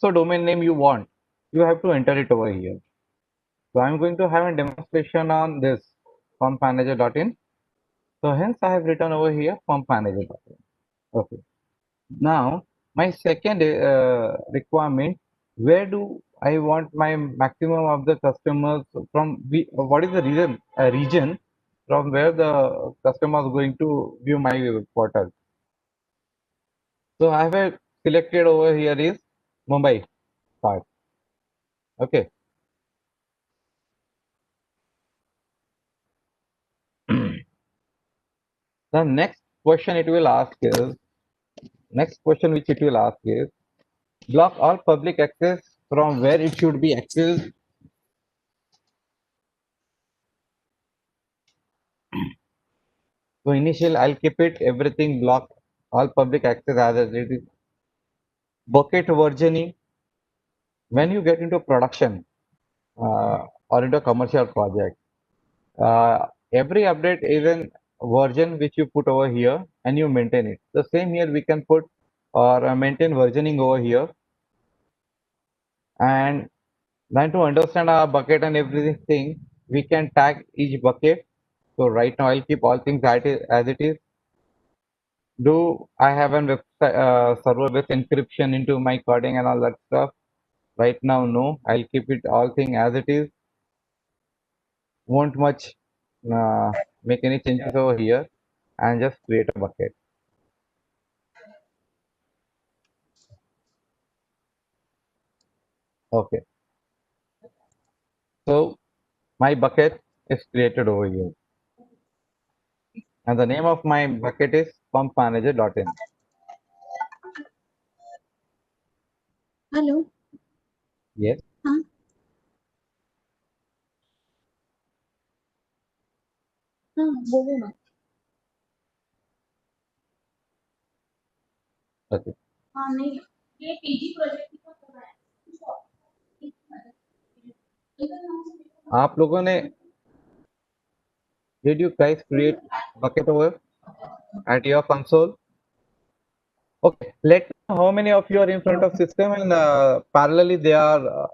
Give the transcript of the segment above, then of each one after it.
the domain name you want, you have to enter it over here. So I'm going to have a demonstration on this pumpmanager.in. So hence I have written over here pumpmanager.in. Okay. Now my second requirement, where do I want my maximum of the customers from? What is the region from where the customer is going to view my portal? So I have selected over here is Mumbai part. Okay. The next question which it will ask is block all public access from where it should be accessed. So initial I'll keep it everything block all public access as it is. Bucket versioning, when you get into production or into a commercial project, every update is an version which you put over here and you maintain it. The same here we can put or maintain versioning over here. And then to understand our bucket and everything, we can tag each bucket. So right now I'll keep all things as it is. Do I have a website server with encryption into my coding and all that stuff? Right now, no. I'll keep it all thing as it is. Won't much make any changes over here and just create a bucket. Okay. So my bucket is created over here. And the name of my bucket is pumpmanager.in. Hello Yes. हाँ हाँ बोलो ना Okay. हाँ नहीं ये PG project का कर रहा है आप लोगों ने did you guys create bucket over at your console? Okay. Let me know how many of you are in front of system and parallelly they are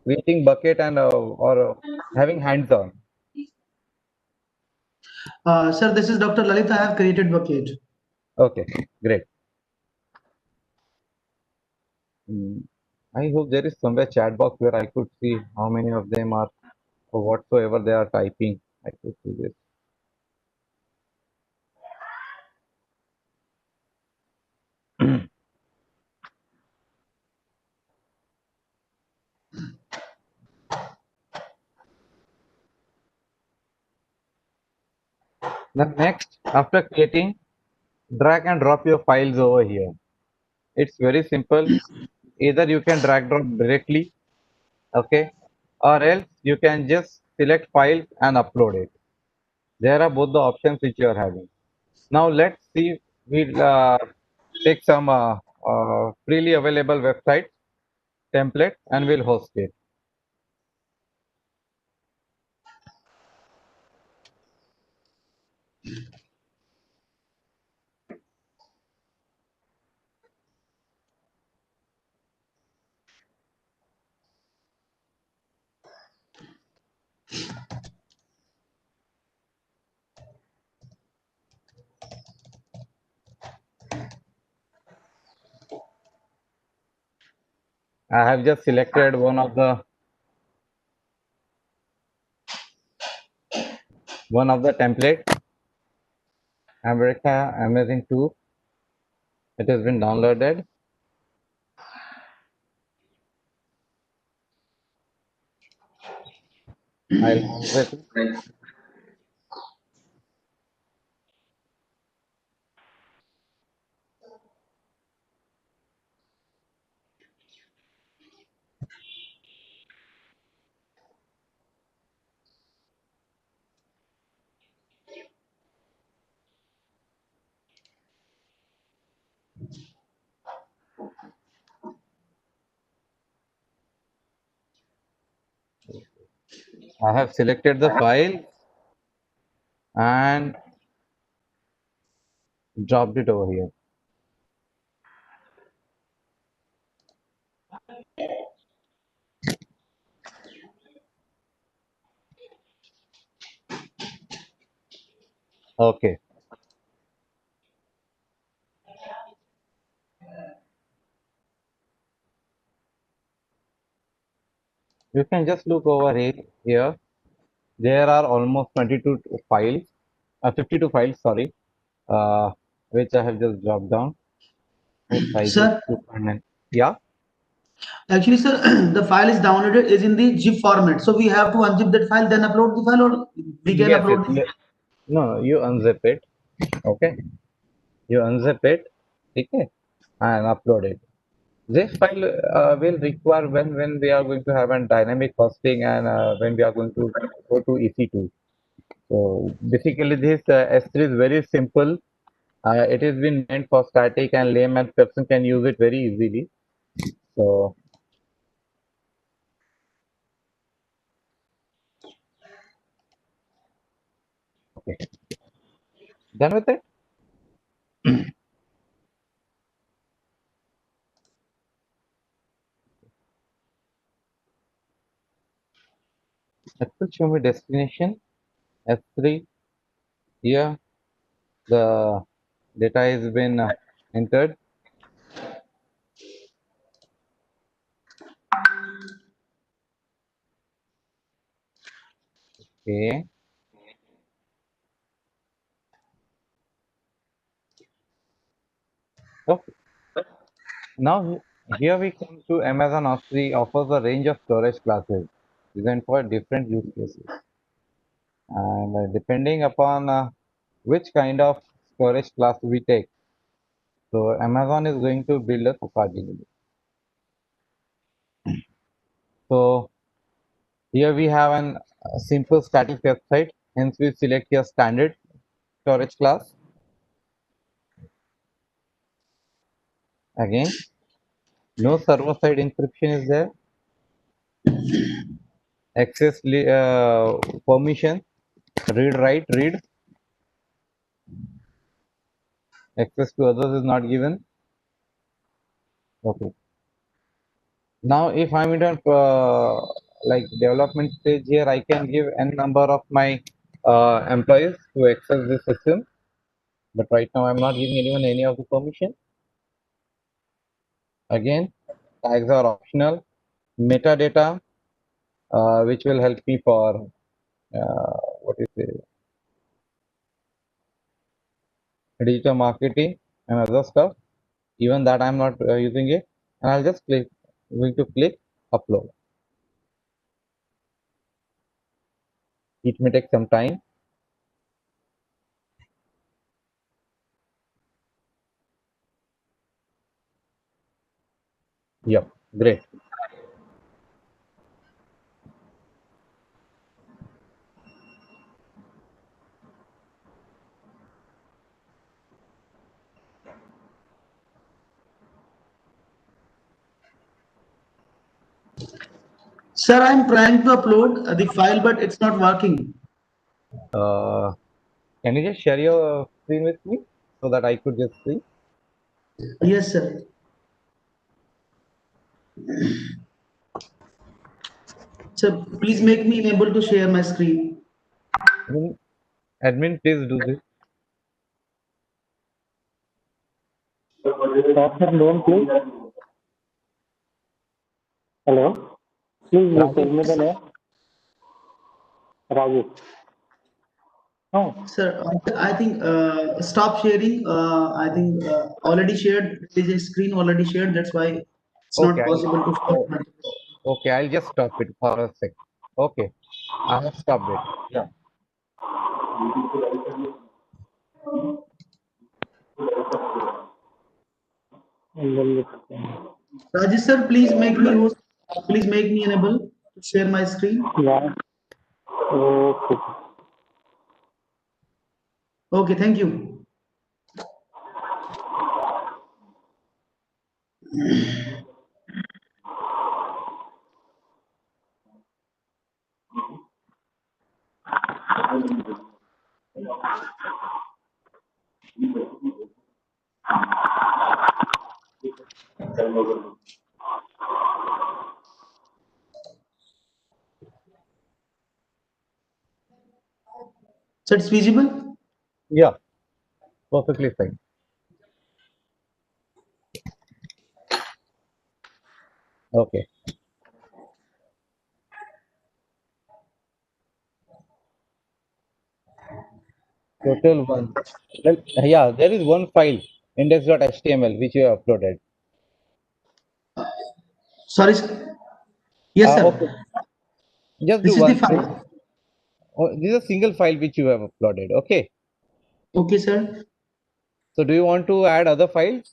creating bucket and or having hands on. Sir, this is Dr. Lalit. I have created bucket. Okay, great. Mm, I hope there is somewhere chat box where I could see how many of them are or whatsoever they are typing. I could see this. Then next, after creating, drag and drop your files over here. It's very simple. Either you can drag drop directly, okay, or else you can just select files and upload it. There are both the options which you are having. Now let's see. We'll take some freely available website template and we'll host it. I have just selected one of the template. America Amazing 2. It has been downloaded. I'll move it. I have selected the file and dropped it over here. Okay, you can just look over here. There are almost 22 files, 52 files, sorry, uh, which I have just dropped down. Whose size is Sir, 2.9. Yeah, actually, sir, the file is downloaded is in the zip format. So we have to unzip that file, then upload the file, or we can yes, yes. upload the. No, no, you unzip it. Okay, you unzip it. Okay, and upload it. This file will require when we are going to have a dynamic hosting and when we are going to go to EC2. So basically, this S3 is very simple. It has been meant for static and layman person can use it very easily. So okay, done with it. It will show me destination S3 here. The data has been entered. Okay. Okay. Now here we come to Amazon S3 offers a range of storage classes designed for different use cases. And depending upon which kind of storage class we take, so Amazon is going to build us accordingly. So here we have a simple static website. Hence we select your standard storage class. Again, no server-side encryption is there. Access permission, read, write, read. Access to others is not given. Okay. Now, if I'm in a like development stage here, I can give n number of my employees to access the system. But right now, I'm not giving anyone any of the permission. Again, tags are optional. Metadata, which will help me for what is it, digital marketing and other stuff. Even that I'm not using it, and I'll just going to click upload. It may take some time. Yep, great. Sir, I'm trying to upload the file, but it's not working. Uh, can you just share your screen with me so that I could just see? Yes, sir. Sir, please make me able to share my screen. Admin, admin, please do this. Doctor loan, please. Hello. Please tell Rajesh, me the name. Rajesh. Oh, Sir, I think stop sharing. I think already shared. There is a screen already shared. That's why it's okay, not possible to share. oh, okay, I'll just stop it for a sec. Okay, I have stopped it. Yeah. and then Rajesh sir, please make me host. Please make me enable to share my screen. yeah. Okay. Okay, thank you. So it's feasible? Yeah, perfectly fine. Okay. Total one. Well, yeah, there is one file index.html which you have uploaded. Sorry, sir. Yes, Okay. sir. Just do This is the one thing. file. Oh, this is a single file which you have uploaded. Okay. Okay, sir. So do you want to add other files?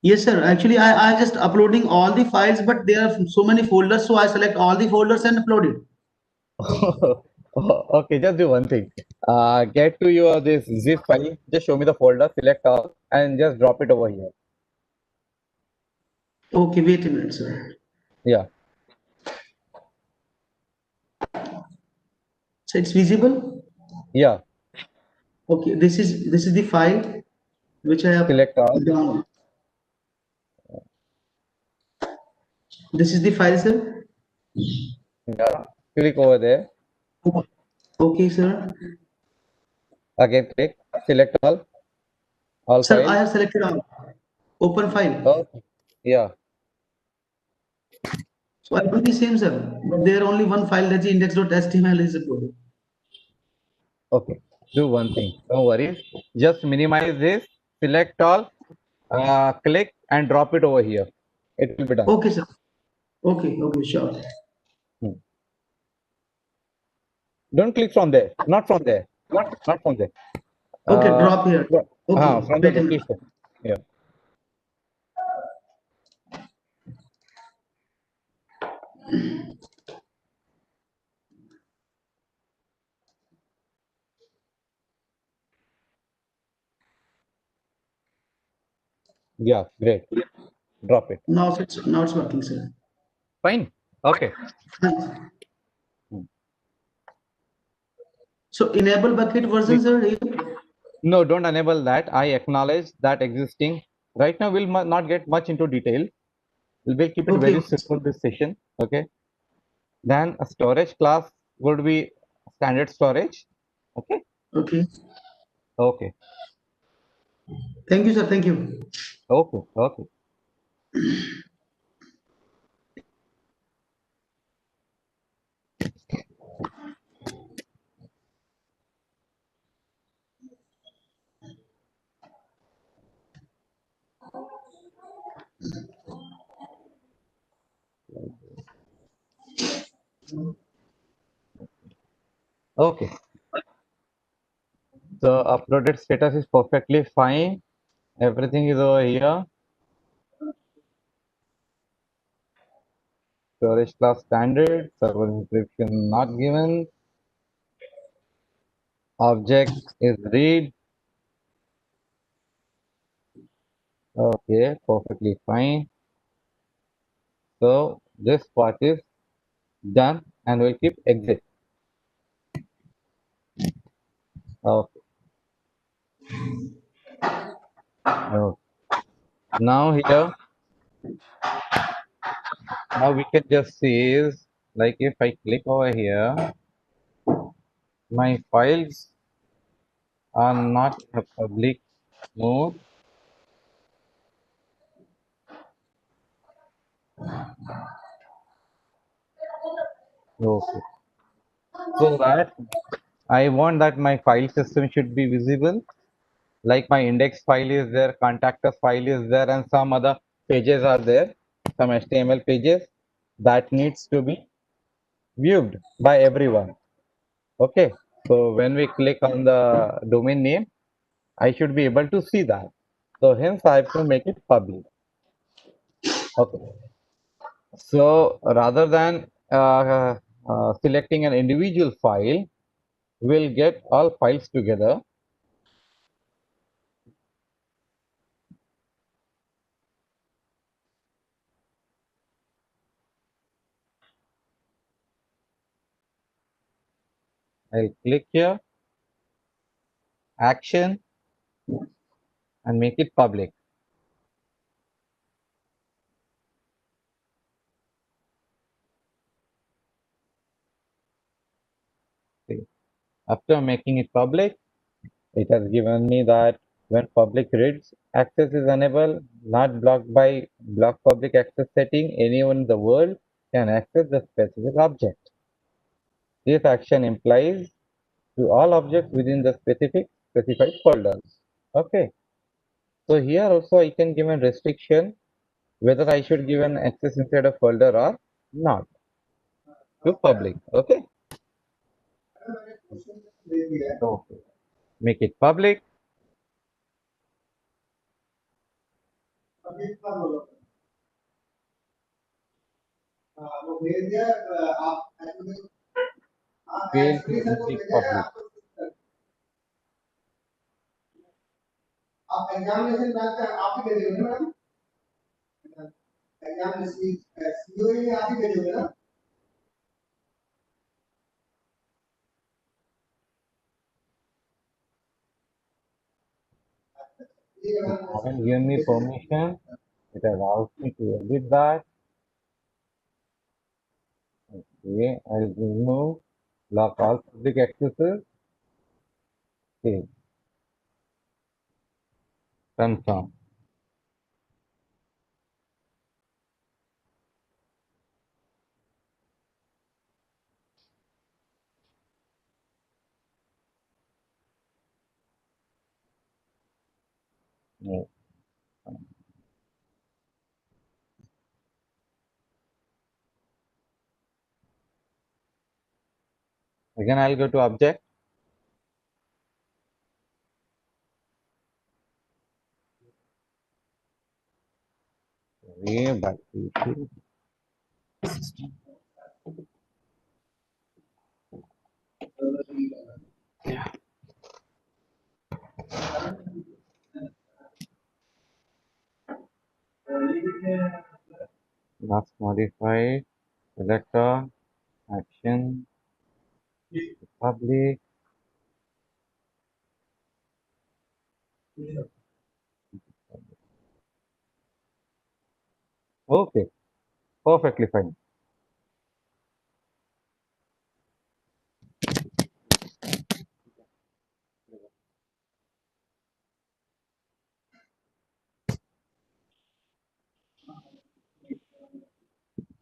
Yes, sir. Actually, I just uploading all the files, but there are so many folders, so I select all the folders and upload it. Okay, just do one thing. Get to your this zip file. Just show me the folder, select all, and just drop it over here. Okay, wait a minute, sir. Yeah, So it's visible. yeah. Okay, this is the file which I have Select all. downloaded. This is the file, sir. Yeah. Click over there. Okay, sir. Again, click. Select all Sir, I files. have selected all. Open file. Okay. Yeah. So I do the same, sir. But there only one file, that's the index.html is uploaded. Okay. Do one thing. Don't worry. Just minimize this. Select all. Click and drop it over here. It will be done. Okay, sir. Okay, sure. Hmm. Don't click from there. Not from there. Not from there. Okay, Uh, drop here. Okay, from the wait a minute. location. Yeah. Yeah. Great. Drop it. Now it's working, sir. Fine. Okay. Fine. Hmm. So enable bucket version, Please. sir, here. No, don't enable that. I acknowledge that existing. Right now, we'll not get much into detail. We'll keep it Okay, very simple this session. Okay. Then a storage class would be standard storage. Okay. okay. Okay. Thank you, sir. Thank you. Okay. Okay. Okay. So uploaded status is perfectly fine. Everything is over here. Storage class standard. Server encryption not given. Object is read. Okay. Perfectly fine. So this part is done and we'll keep exit. Okay. Okay. Now here, now we can just see is like if I click over here, my files are not in a public mode. Okay. So that I want that my file system should be visible. Like my index file is there, contact us file is there, and some other pages are there, some HTML pages that needs to be viewed by everyone. Okay. So when we click on the domain name, I should be able to see that. So hence I have to make it public. Okay. So rather than selecting an individual file, we'll get all files together. I'll click here, action, and make it public. Okay. After making it public, it has given me that when public reads, access is enabled, not blocked by block public access setting, anyone in the world can access the specific object. This action implies to all objects within the specified folders. Okay. So here also I can give a restriction whether I should give an access inside a folder or not to public. Okay. So make it public. Fail to make public. It haven't given me permission. It allows me to edit that. Okay, I'll remove lock all public accesses. Okay, confirm. Yeah. Again, I'll go to object. Way back to last modified selector action public. Okay, perfectly fine.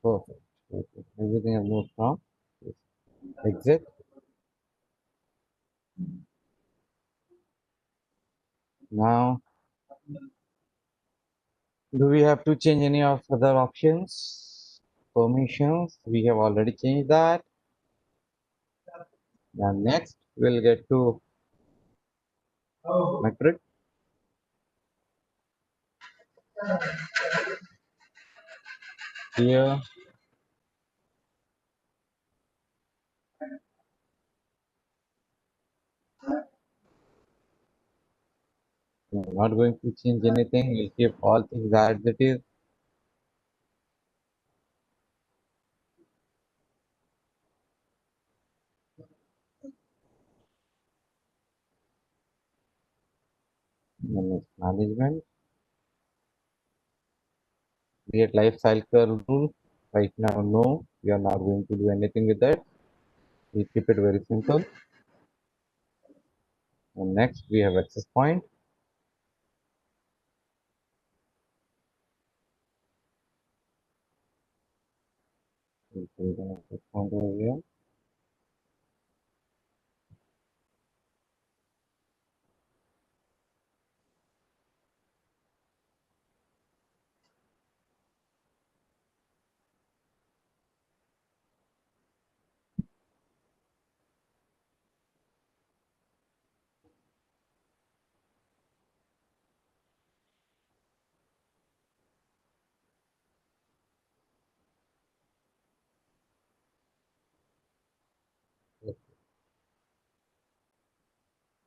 Perfect. Okay. Everything has moved from exit. Now, do we have to change any of other options? Permissions, we have already changed that. And next, we'll get to metric. Here, we're not going to change anything. We'll keep all things as it is. Then management. Create life cycle rule. Right now, no, we are not going to do anything with that. We keep it very simple. And next, we have access point. We'll create an access point over here.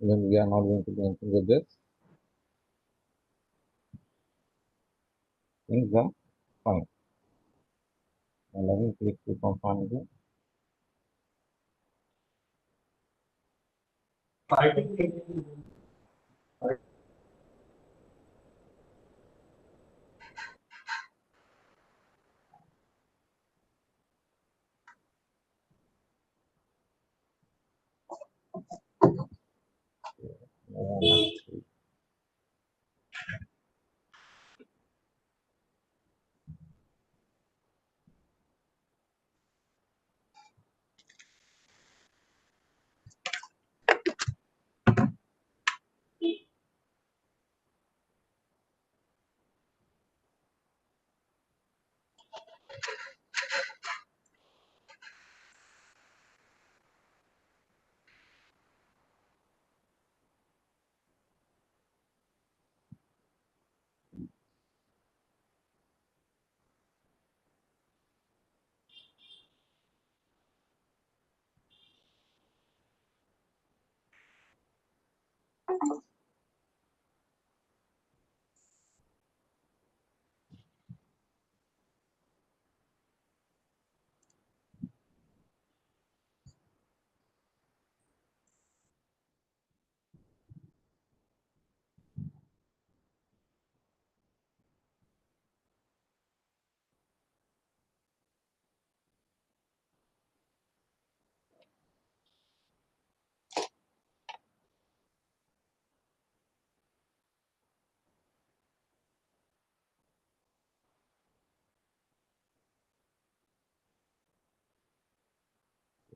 Then we are not going to do anything with this. Things are fine. And let me click to confirm again.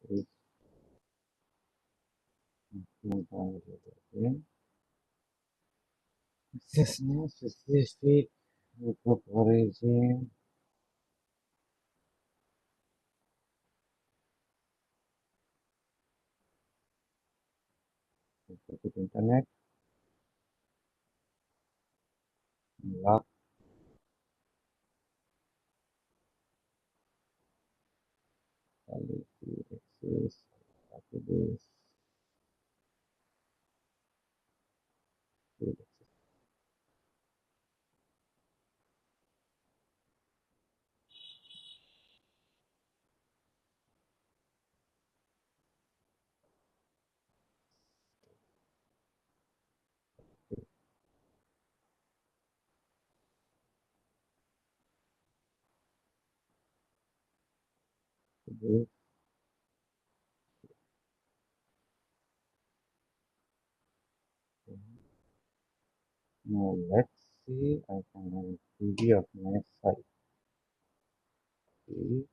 Is again. Business specific with origin, with internet, luck, quality, access, database, database. Now let's see, I can have a preview of my site. Okay.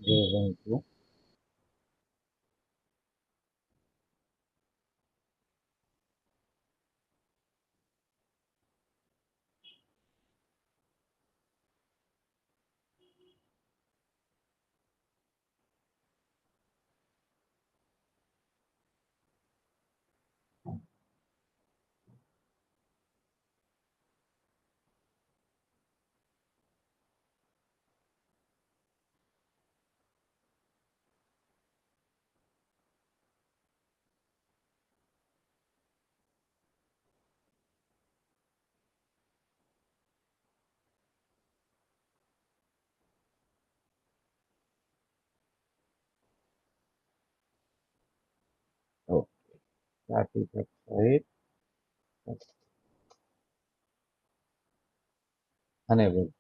We're going to static website enable.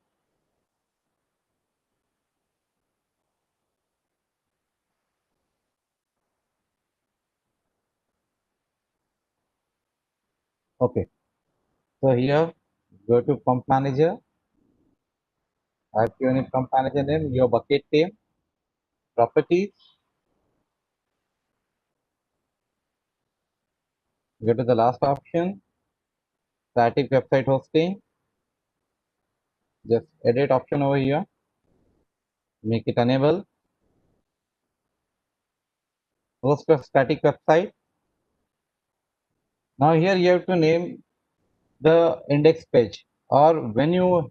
Okay, so here go to pump manager. I've given it pump manager name, your bucket name, properties. Go to the last option, static website hosting. Just edit option over here, make it enable. Host a static website. Now here you have to name the index page, or when you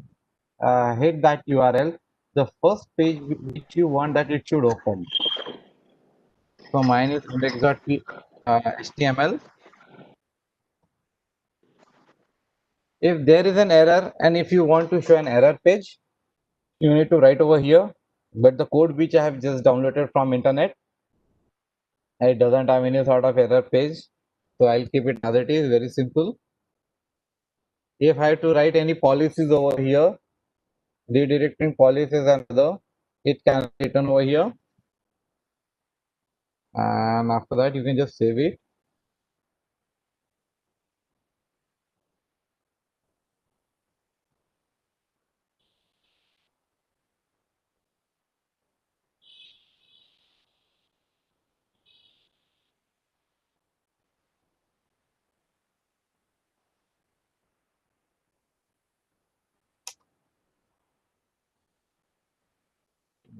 hit that URL, the first page which you want that it should open. So mine is index.html. If there is an error and if you want to show an error page, you need to write over here. But the code which I have just downloaded from internet, it doesn't have any sort of error page. So I'll keep it as it is, very simple. If I have to write any policies over here, redirecting policies and other, it can be written over here. And after that, you can just save it.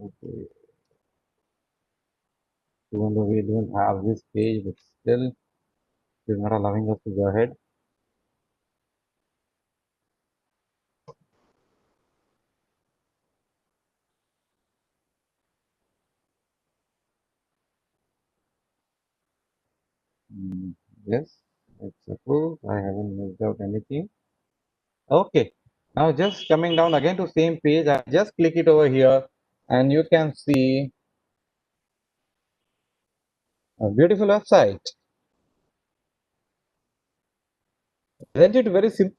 Okay. Even though we don't have this page, but still it is not allowing us to go ahead. Yes, it's approved. I haven't missed out anything. Okay. Now just coming down again to same page, I just click it over here and you can see a beautiful website. Isn't it very simple?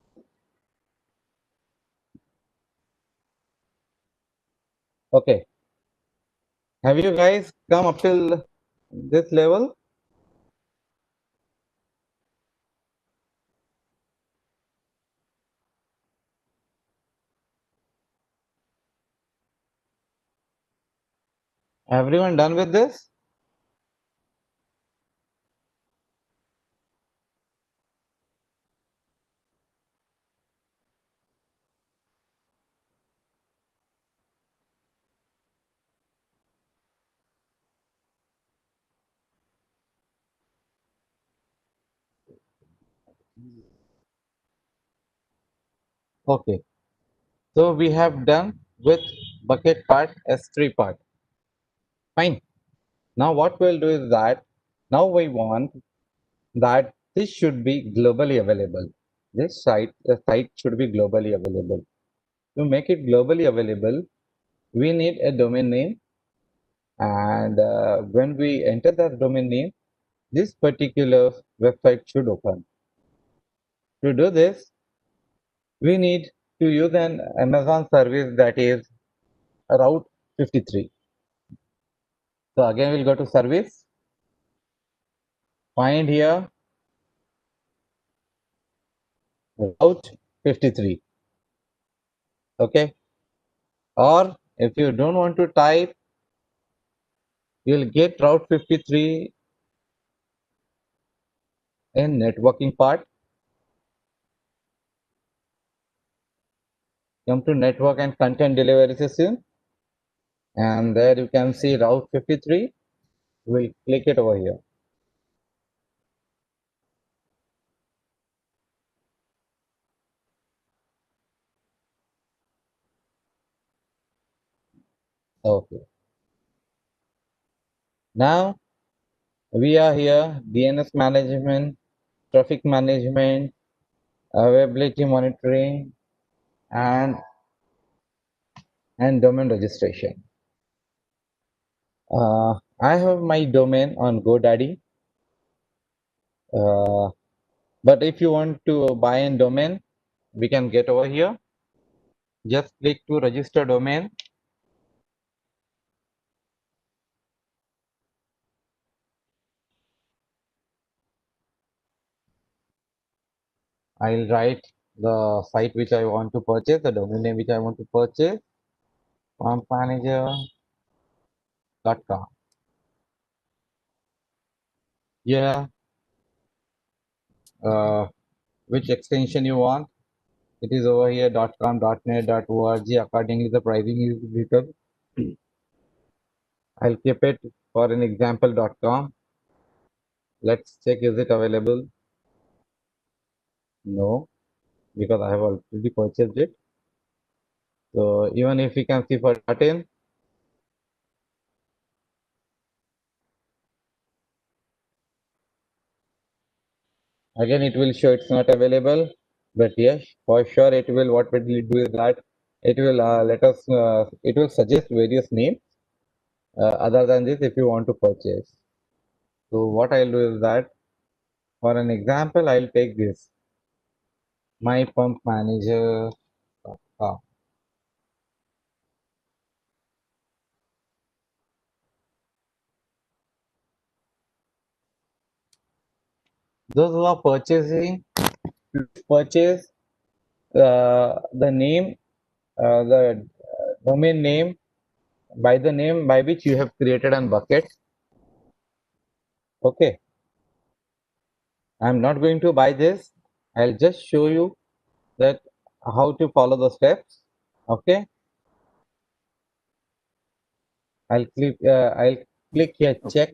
Okay. Have you guys come up till this level? Everyone done with this? Okay. So we have done with bucket part, S3 part. Fine. Now what we'll do is that now we want that this should be globally available. This site, the site should be globally available. To make it globally available, we need a domain name, and when we enter that domain name, this particular website should open. To do this, we need to use an Amazon service that is Route 53. So again, we'll go to service, find here Route 53. Okay. Or if you don't want to type, you'll get Route 53 in networking part. Come to network and content delivery system, and there you can see Route 53. We'll click it over here. Okay. Now we are here, DNS management, traffic management, availability monitoring, and domain registration. I have my domain on GoDaddy. Uh, but if you want to buy a domain, we can get over here. Just click to register domain. I'll write the site which I want to purchase, the domain name which I want to purchase, farmmanager.com. Yeah, uh, which extension you want. It is over here .com, .net, .org. Accordingly, the pricing is written. I'll keep it for an example .com. Let's check is it available. No, because I have already purchased it. So even if we can see for .in, again it will show it's not available. But yes, for sure it will. What will it do is that it will let us. It will suggest various names other than this if you want to purchase. So what I'll do is that for an example, I'll take this my pump manager. Those who are purchasing, purchase the name, the domain name by the name by which you have created a bucket. Okay, I'm not going to buy this. I'll just show you that how to follow the steps. Okay, I'll click here check.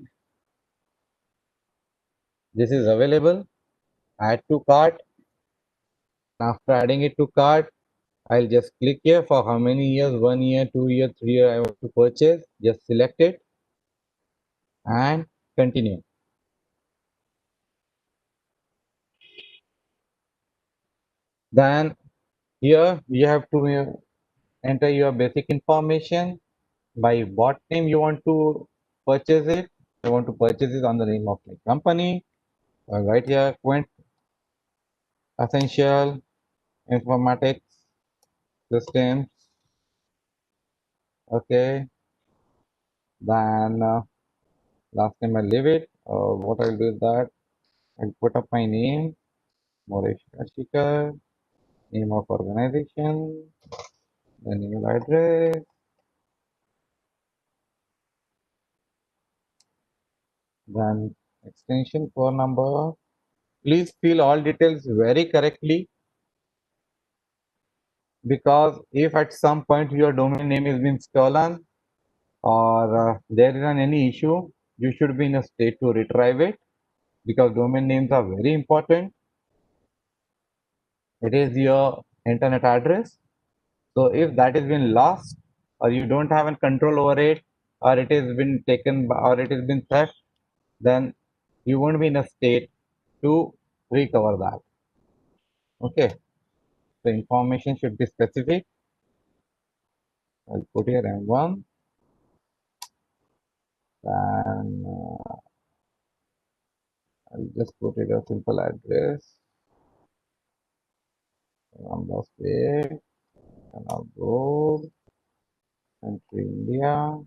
This is available. Add to cart. After adding it to cart, I'll just click here for how many years, 1 year, 2 year, 3 year I want to purchase. Just select it and continue. Then here you have to enter your basic information by what name you want to purchase it. I want to purchase it on the name of my company. Right here, Quint Essential Informatics Systems. Okay. Then last name I'll leave it. What I'll do is that I'll put up my name, Moresh Kashikar, name of organization, then email address, then extension phone number. Please fill all details very correctly because if at some point your domain name has been stolen or there is any issue, you should be in a state to retrieve it because domain names are very important. It is your internet address. So if that has been lost or you don't have a control over it or it has been taken or it has been theft, then you won't be in a state to recover that. Okay. The information should be specific. I'll put here M1 and I'll just put it a simple address. Number state and I'll go country India.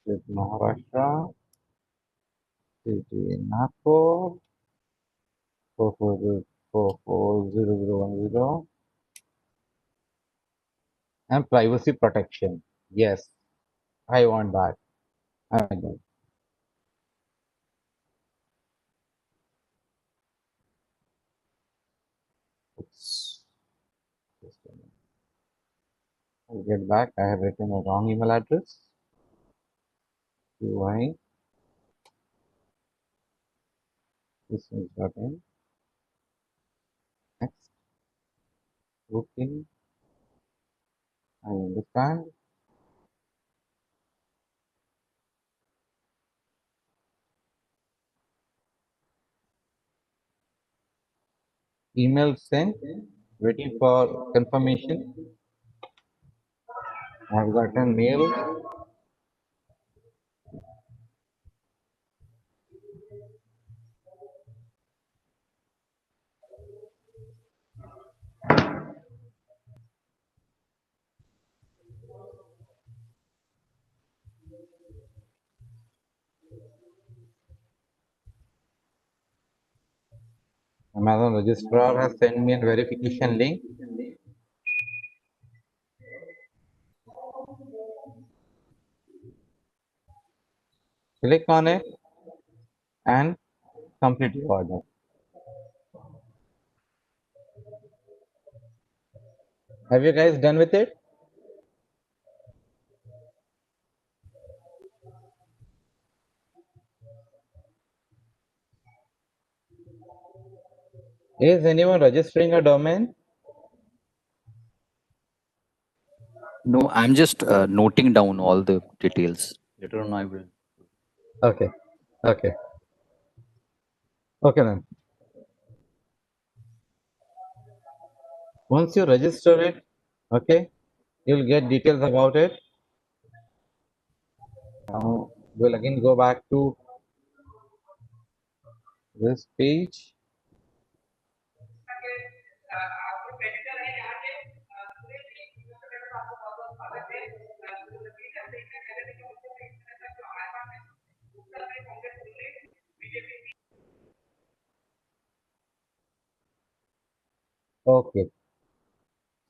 With Maharashtra, city Nagpur, 4400010 and privacy protection. Yes, I want that. I want that. Oops. Just a minute. I'll get back. I have written a wrong email address. UI this is in. Next booking. I understand. Email sent. Waiting for confirmation. I've gotten mail. Amazon registrar has sent me a verification link. Click on it and complete your order. Have you guys done with it? Is anyone registering a domain? No, I'm just noting down all the details. Later on, I will. Okay. Okay. Okay then. Once you register it, okay, you'll get details about it. Now we'll again go back to this page. Okay.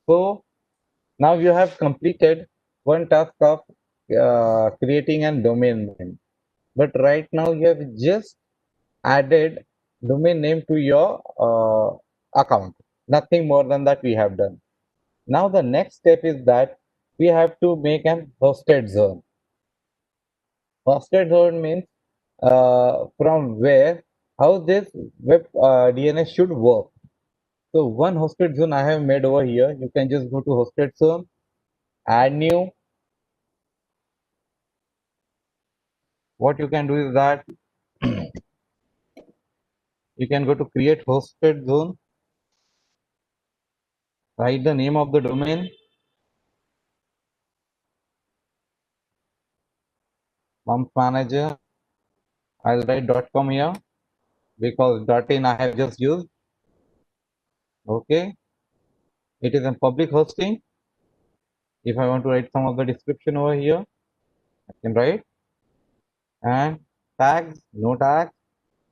So now you have completed one task of creating a domain name. But right now you have just added domain name to your account. Nothing more than that we have done. Now the next step is that we have to make an hosted zone. Hosted zone means from where how this web DNS should work. So one hosted zone I have made over here. You can just go to hosted zone, add new. What you can do is that you can go to create hosted zone, write the name of the domain, pump manager. I'll write .com here because .in I have just used. Okay, it is in public hosting. If I want to write some of the description over here, I can write, and tags, no tags,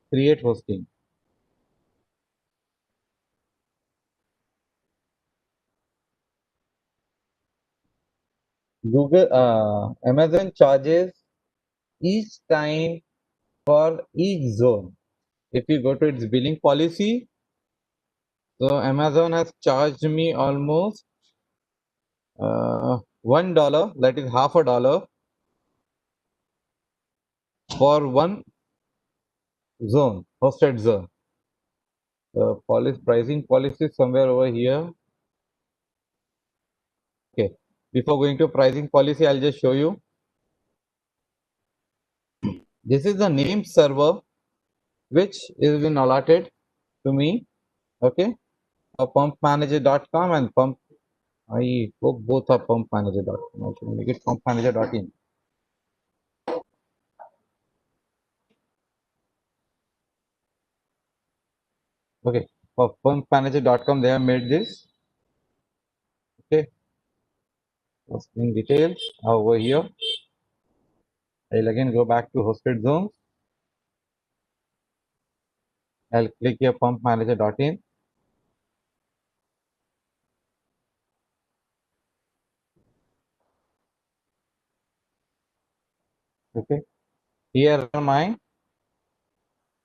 create hosting. Google, Amazon charges each time for each zone. If you go to its billing policy, so Amazon has charged me almost $1, that is half a dollar for one zone, hosted zone. The policy pricing policy is somewhere over here. Okay, before going to pricing policy, I'll just show you. This is the name server which is been allotted to me. Okay, pumpmanager.com and pump. I hope both are pumpmanager.com. I should make it pumpmanager.in. Okay, for pumpmanager.com, they have made this. Okay, hosting details over here. I'll again go back to hosted zones. I'll click here pumpmanager.in. Okay, here are my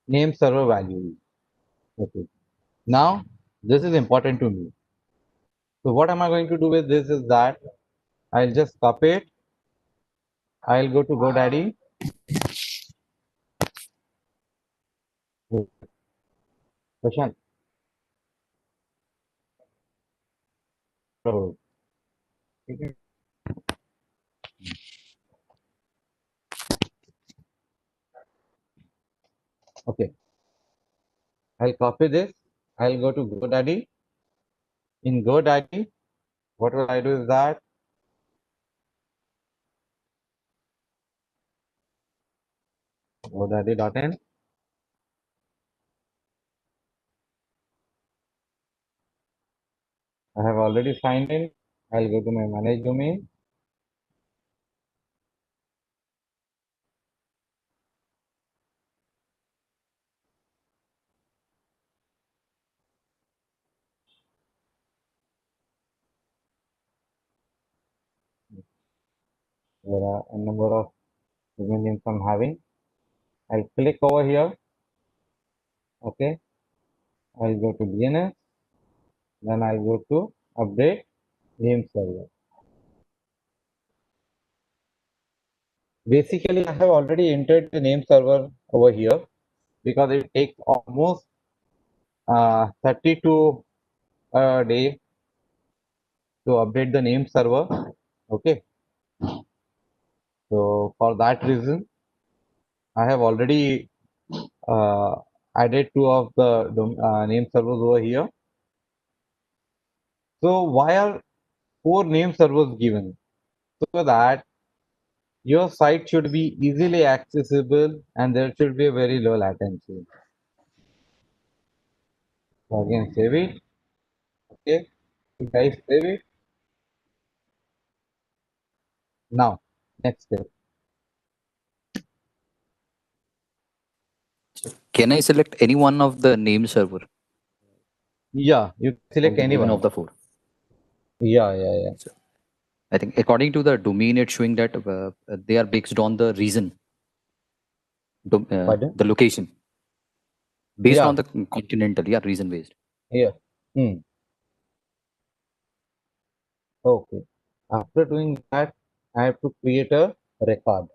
name server values. Okay, now this is important to me. So what am I going to do with this is that I'll just copy it. I'll go to GoDaddy. Prashant. Oh, okay, I'll copy this. I'll go to GoDaddy. In GoDaddy, what will I do is that GoDaddy.in. I have already signed in. I'll go to my manage domain. There are a number of domain names I'm having. I'll click over here. Okay. I'll go to DNS. Then I'll go to update name server. Basically, I have already entered the name server over here because it takes almost 32 a day to update the name server. Okay. So for that reason, I have already uh, added two of the name servers over here. So why are four name servers given? So that your site should be easily accessible and there should be a very low latency. So again, save it. Okay, you guys save it. Now, next step. Can I select any one of the name server Yeah, you select of any of anyone. the four? Yeah. So I think according to the domain, it's showing that they are based on the region, Pardon? the location, based on Yeah, the continental, yeah, region based. yeah. Hmm. Okay. After doing that, I have to create a record.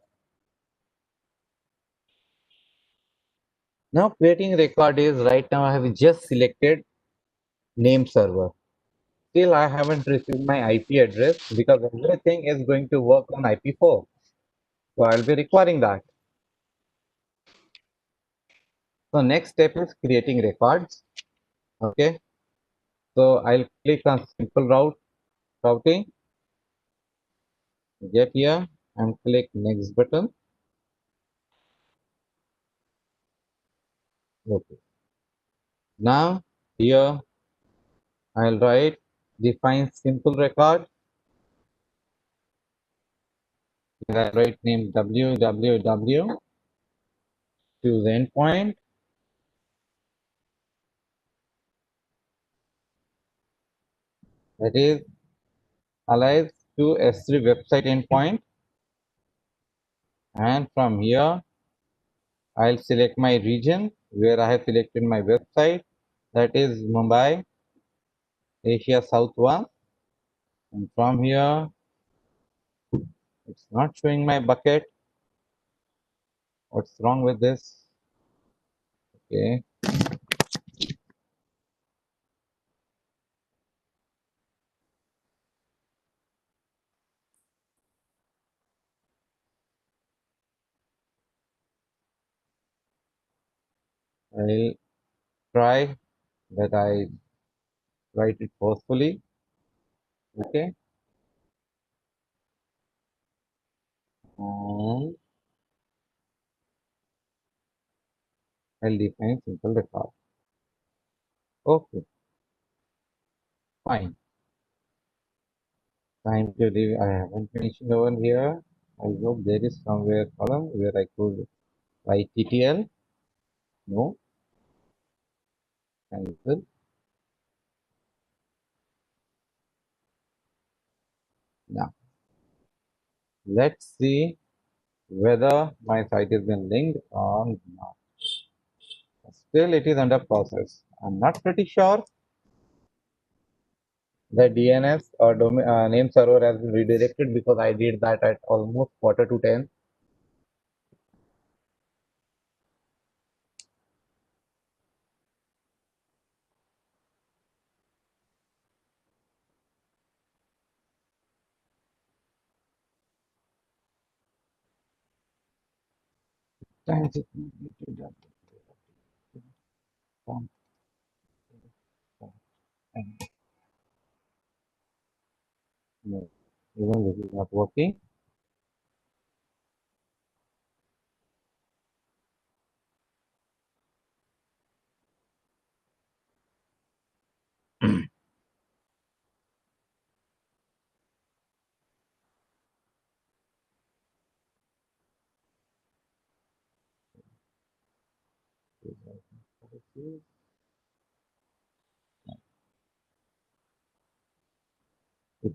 Now, creating record is right now I have just selected name server. Still, I haven't received my IP address because everything is going to work on IP4. So I'll be requiring that. So next step is creating records. Okay. So I'll click on simple routing, get here and click next button. Okay. Now here I'll write define simple record. I'll write name www, choose endpoint. That is alias to S3 website endpoint. And from here I'll select my region where I have selected my website. That is Mumbai, Asia South 1. And from here, it's not showing my bucket. What's wrong with this? Okay. I'll try that I write it forcefully. Okay. And I'll define simple record. Okay. Fine. Time to leave. I haven't finished over here. I hope there is somewhere column where I could write TTL. No. Cancel. Now, let's see whether my site has been linked or not. Still, it is under process. I'm not pretty sure the DNS or name server has been redirected because I did that at almost quarter to 10. Times it no, even this is not working. It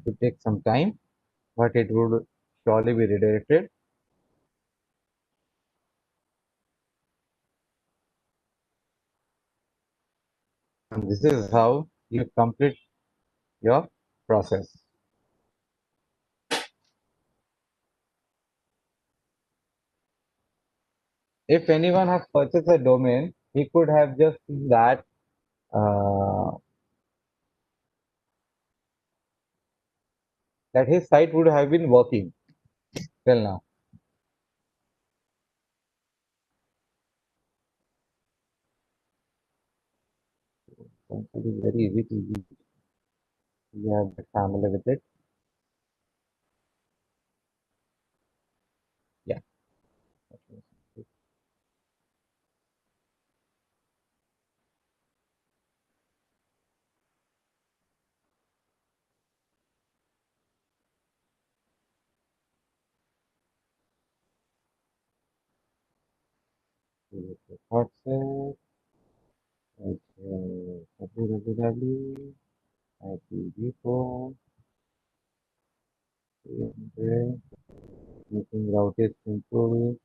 would take some time, but it would surely be redirected. And this is how you complete your process. If anyone has purchased a domain, he could have just seen uh, that his site would have been working till now. So it is very easy to use. You have get familiar with it. Yeah. WhatsApp, www, IPv4, making route is simple.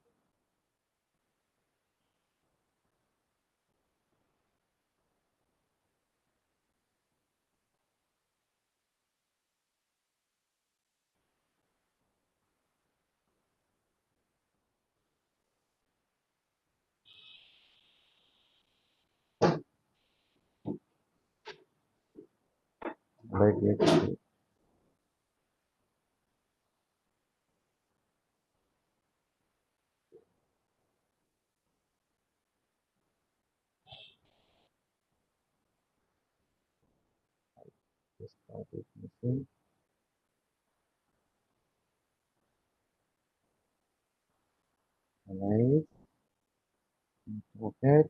Right, yes. This part is missing. Right. Okay.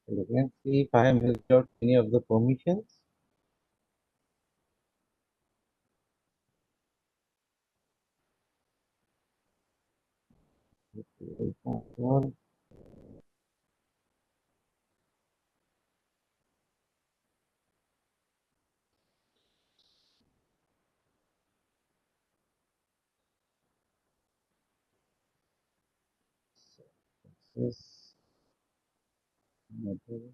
You can see if I have missed out any of the permissions. Control, access, model,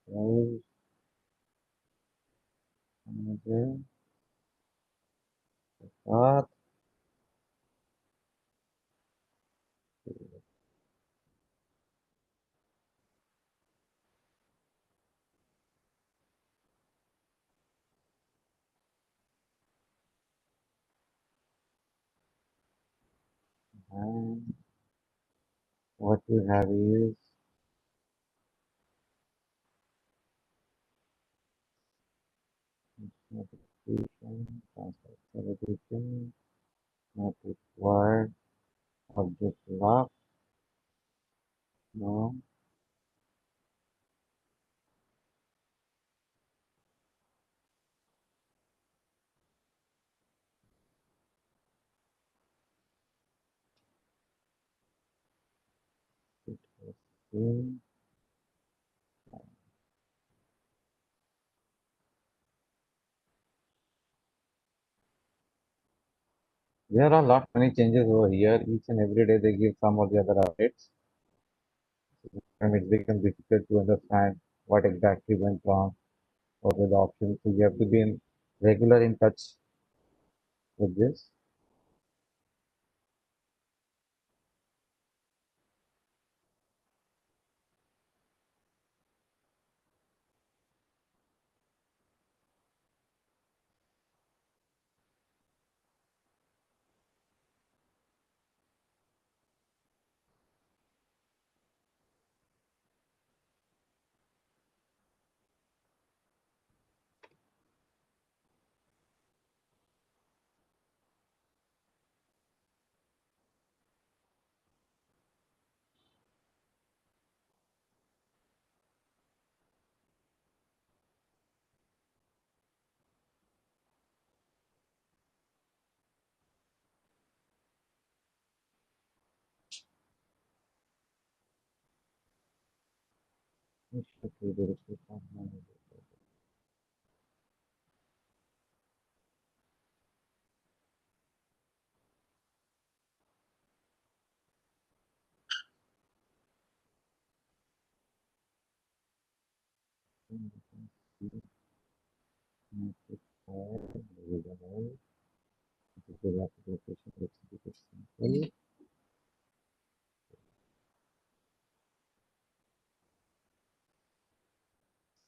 browse, model, path. what you have is notification, transfer celebration, not required, object lock, no, it was same. There are lot many changes over here. Each and every day they give some or the other updates, and it becomes difficult to understand what exactly went wrong, what were the options. So you have to be in regular in touch with this. Okay, there is a simple.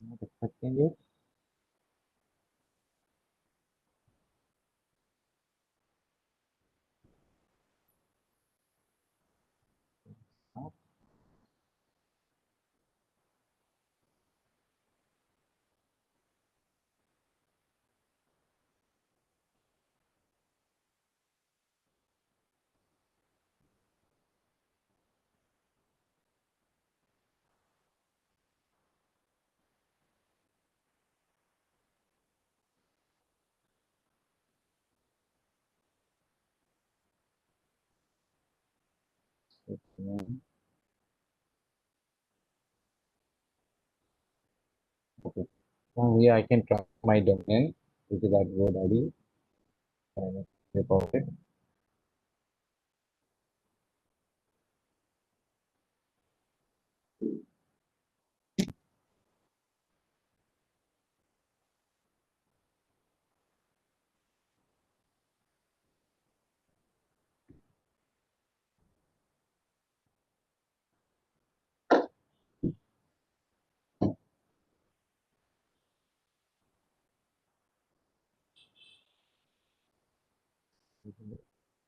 Not expecting it. Not expecting. Okay. From here I can track my domain, which is at GoDaddy. And about it.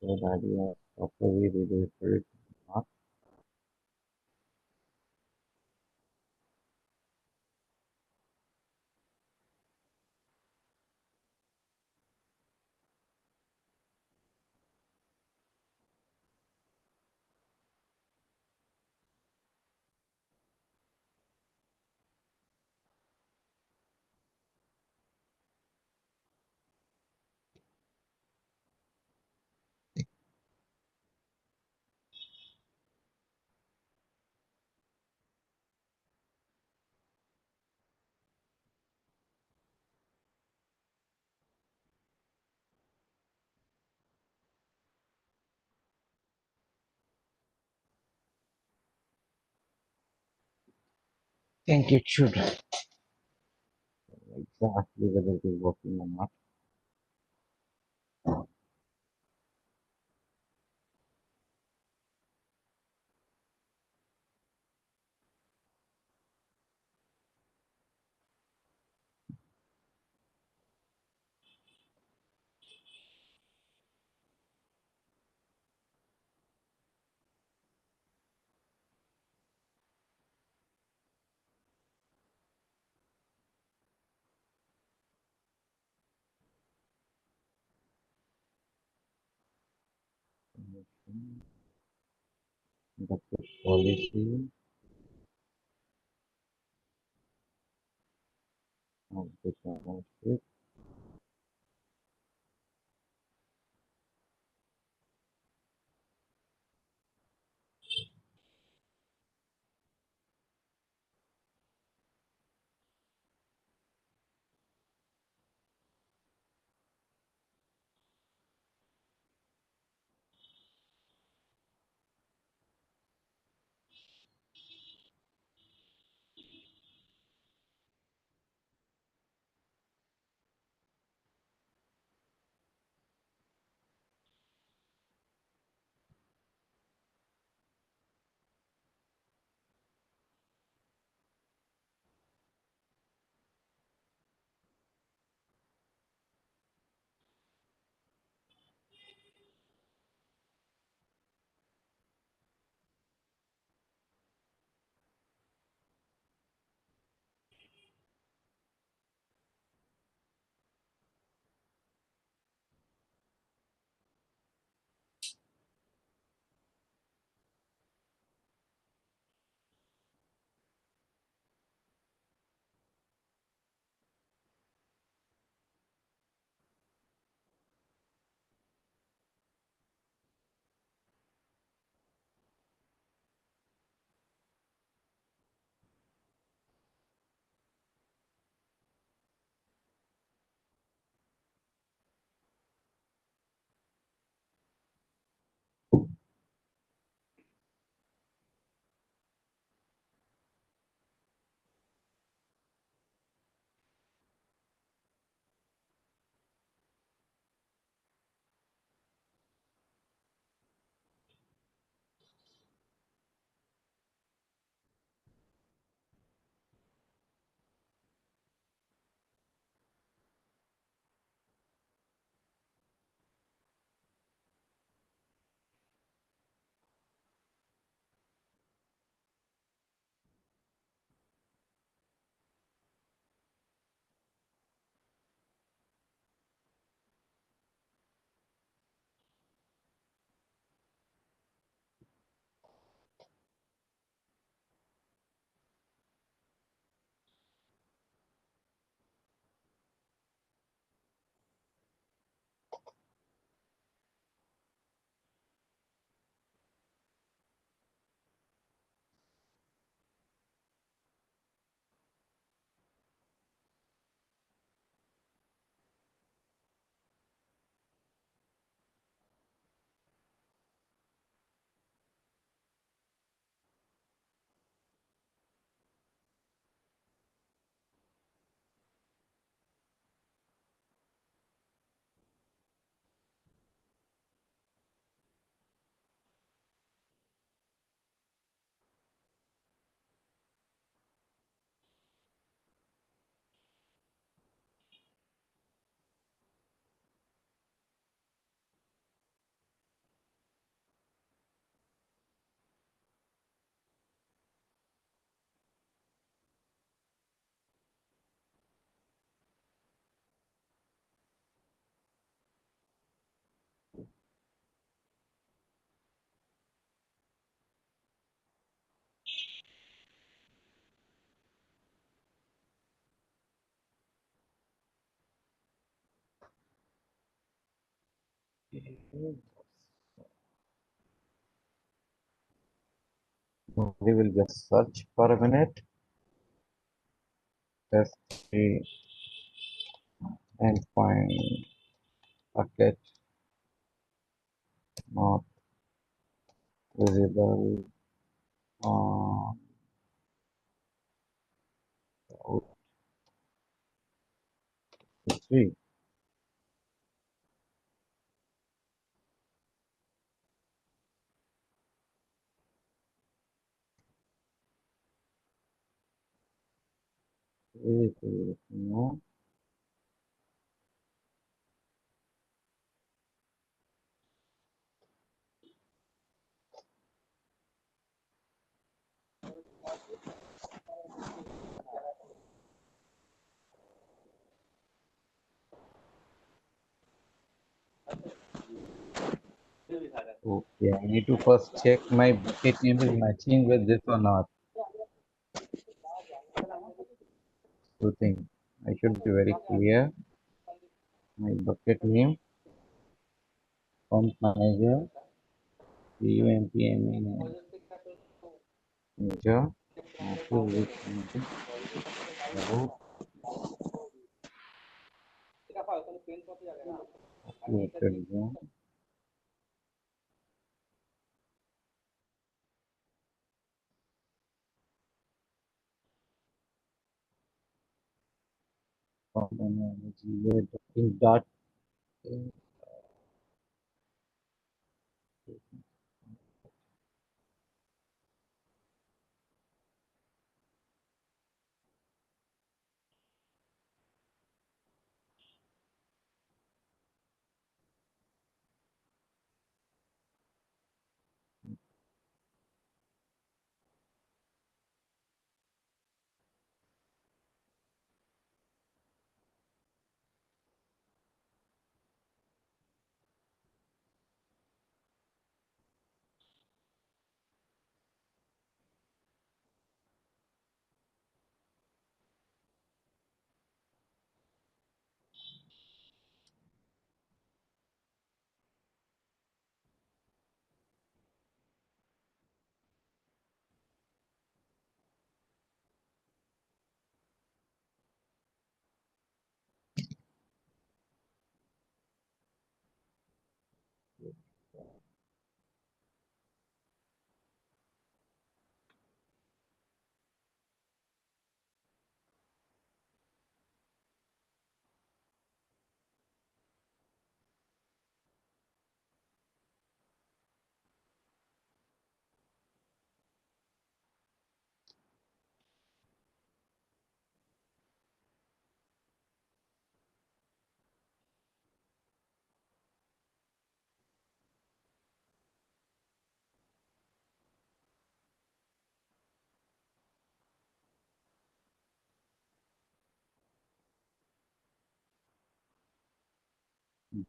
GoDaddy after we register it. Not think it should exactly whether it is working or not. the policy of the township we will just search for a minute. Test the endpoint packet not visible on route 3. No. Okay, I need to first check my bucket name is matching with this or not. So think I should be very clear. My bucket name, fund manager, PUMPMA manager, master with manager, about created zone, fund manager, dot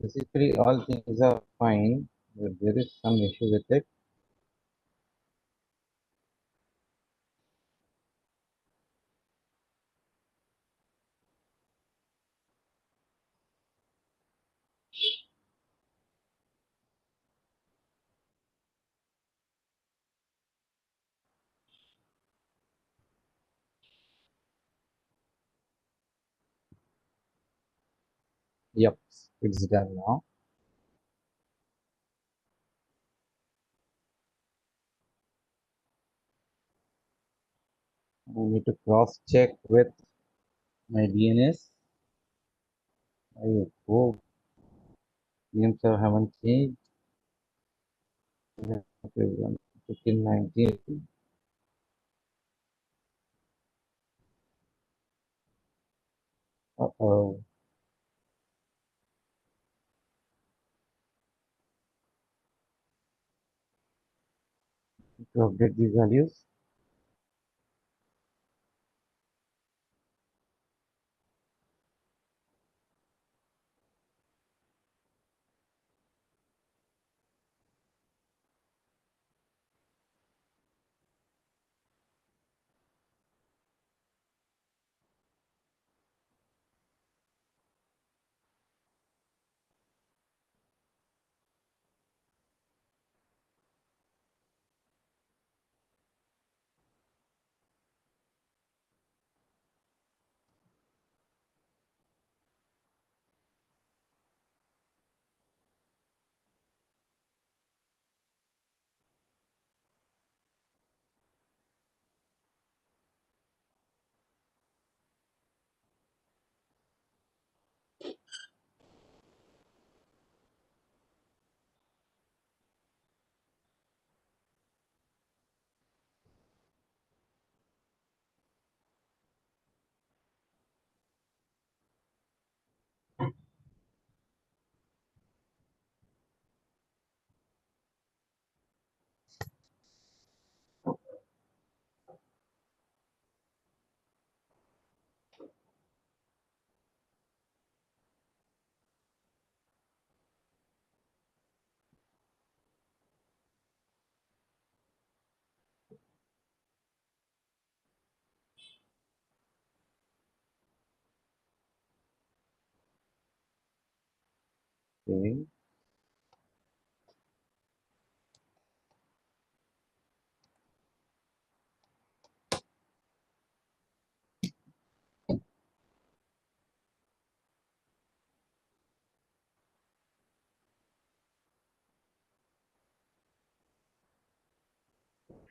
basically all things are fine, but there is some issue with it. Yep, it's done now. I need to cross check with my DNS. I hope names are haven't changed. 1519. Uh-oh. To update these values. Okay.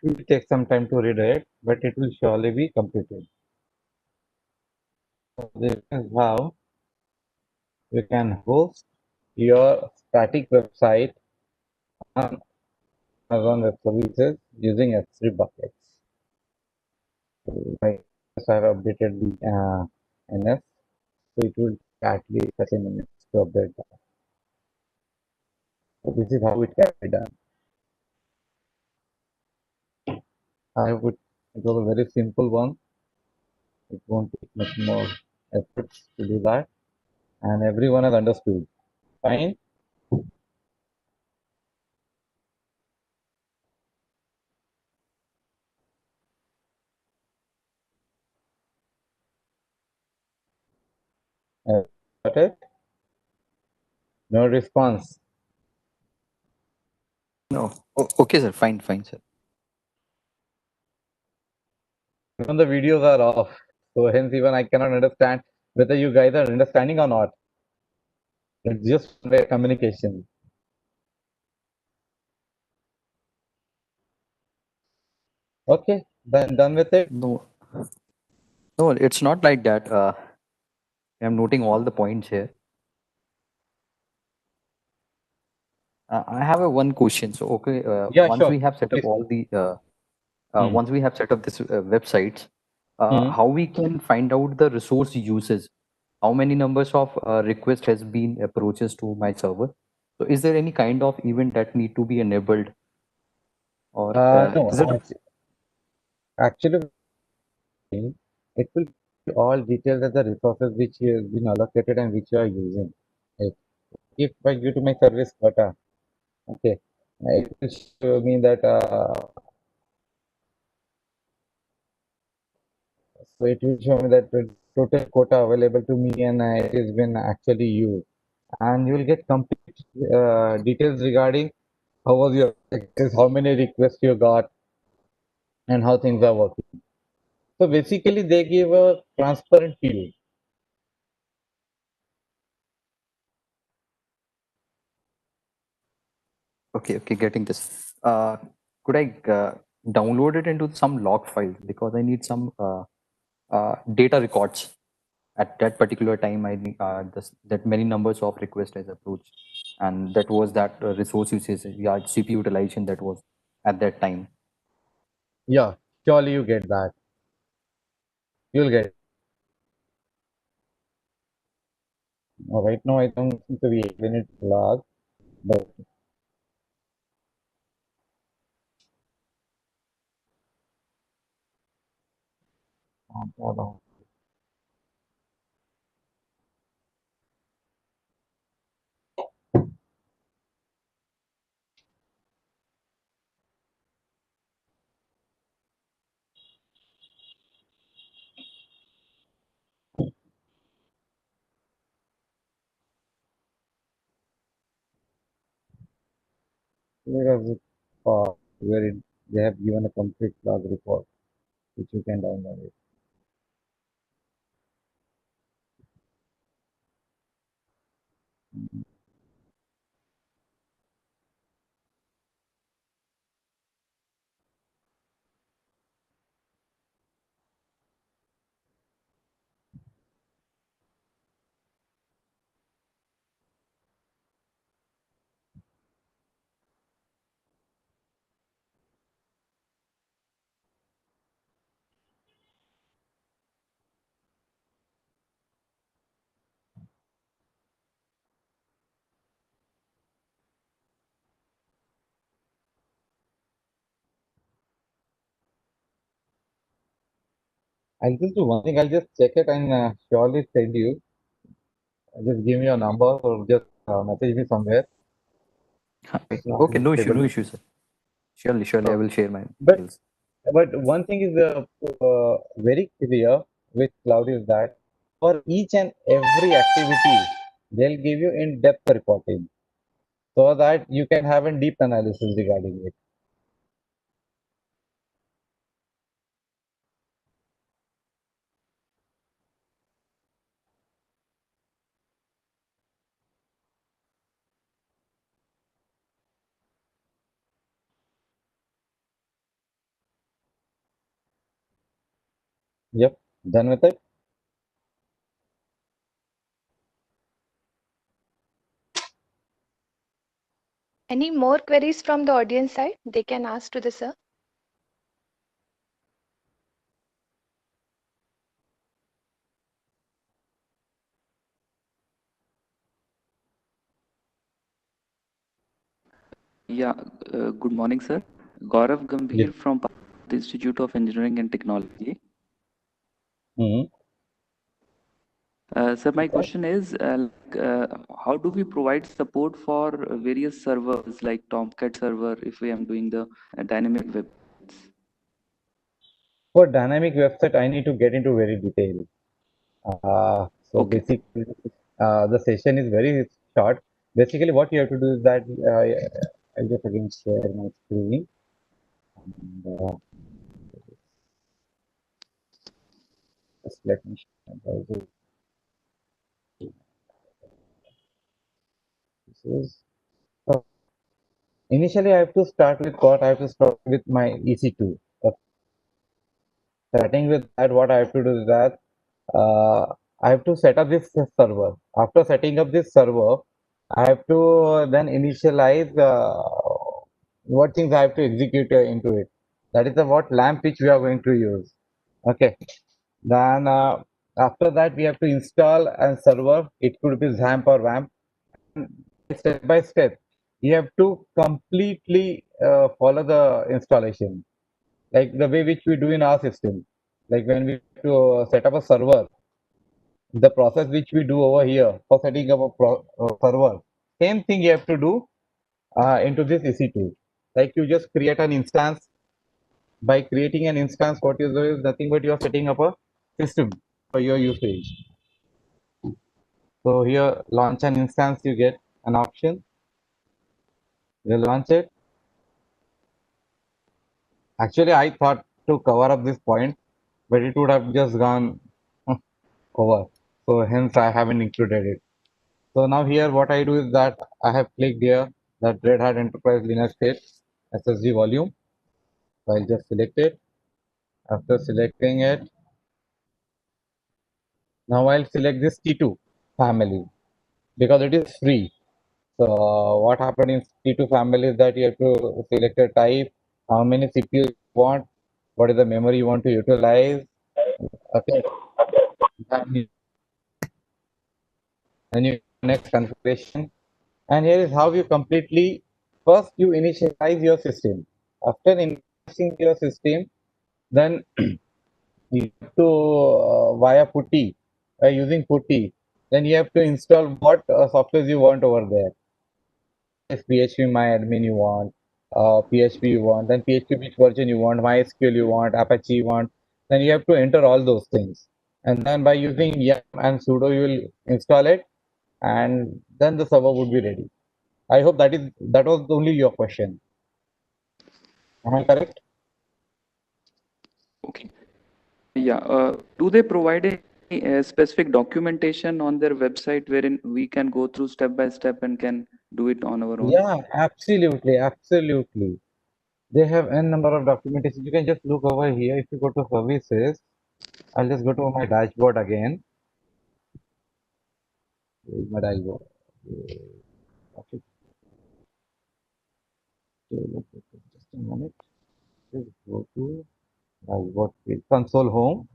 It will take some time to redirect, but it will surely be completed. So this is how you can host your static website on Amazon Web Services using S3 buckets. So I just have updated the NS, so it will take at least 30 minutes to update that. So this is how it can be done. I would it was a very simple one. It won't take much more efforts to do that, and everyone has understood. Fine. Got it? No response. No. Okay, sir. Fine, fine, sir. Even the videos are off. So hence even I cannot understand whether you guys are understanding or not. It's just way communication. Okay, then done with it. No, no, it's not like that. I'm noting all the points here. I have a one question. So, okay, Yeah, once sure. we have set up Please. all the, Hmm. once we have set up this websites, Hmm. how we can find out the resource uses? How many numbers of request has been approaches to my server? So, is there any kind of event that need to be enabled, or No, is it? actually, it will be all detailed as the resources which has been allocated and which you are using. Like, if I go to my service quota, okay, it will show me that so it will show me that the total quota available to me and it has been actually used. And you will get complete details regarding how was your access, how many requests you got, and how things are working. So basically, they give a transparent view. Okay, okay, getting this. Could I download it into some log file because I need some data records at that particular time. I need that many numbers of requests as approached, and that was that resource usage, yeah, CPU utilization that was at that time. Yeah, surely you get that. You'll get it. Right now, I don't think so we explain it log, but hold on. Here is it where they have given a complete log report, which you can download it. I'll just do one thing. I'll just check it and surely send you. Just give me your number or just message me somewhere. So I'll Okay, just no issue, able no to. issue, sir. Surely, surely, I will share my But details. one thing is very clear with cloud is that for each and every activity They'll give you in-depth reporting so that you can have a deep analysis regarding it. Yep, done with it. Any more queries from the audience side? They can ask to the sir. Yeah, good morning, sir. Gaurav Yeah. Gambhir from Institute of Engineering and Technology. Mhm. Sir, my question is, how do we provide support for various servers like Tomcat server if we am doing the dynamic websites? For dynamic website, I need to get into very detail. So Okay. basically, the session is very short. Basically, what you have to do is that I'll just again share my screen. And, just let me share my browser. This is, so initially, I have to start with what? I have to start with my EC2. Starting with that, what I have to do is that I have to set up this server. After setting up this server, I have to then initialize what things I have to execute into it. That is the what lamp which we are going to use. Okay. Then after that, we have to install a server. It could be XAMPP or WAMP. Step by step, you have to completely follow the installation like the way which we do in our system. Like when we to set up a server, the process which we do over here for setting up a server, same thing you have to do into this EC2. Like you just create an instance. By creating an instance, what you do is nothing but you are setting up a system for your usage. So here, launch an instance, you get an option. You launch it. Actually, I thought to cover up this point, but it would have just gone over. So hence I haven't included it. So now here what I do is that I have clicked here that Red Hat Enterprise Linux 8 SSD volume. So I'll just select it. After selecting it, now I'll select this T2 family because it is free. So what happened in T2 family is that you have to select a type, how many CPUs you want, what is the memory you want to utilize. Okay, then you next configuration. And here is how you completely first you initialize your system. After initializing your system, then you have to via putty using putty. Then you have to install what software you want over there. If PHP MyAdmin you want, PHP you want, then PHP which version you want, MySQL you want, Apache you want. Then you have to enter all those things. And then by using yum and sudo, you will install it, and then the server would be ready. I hope that was only your question. Am I correct? Okay. Yeah. Do they provide any specific documentation on their website wherein we can go through step by step and can do it on our own? Yeah, absolutely, absolutely. They have n number of documentation. You can just look over here. If you go to services, I'll just go to my dashboard again. Here's my dashboard. Okay, just a minute. Just go to dashboard page. Console home.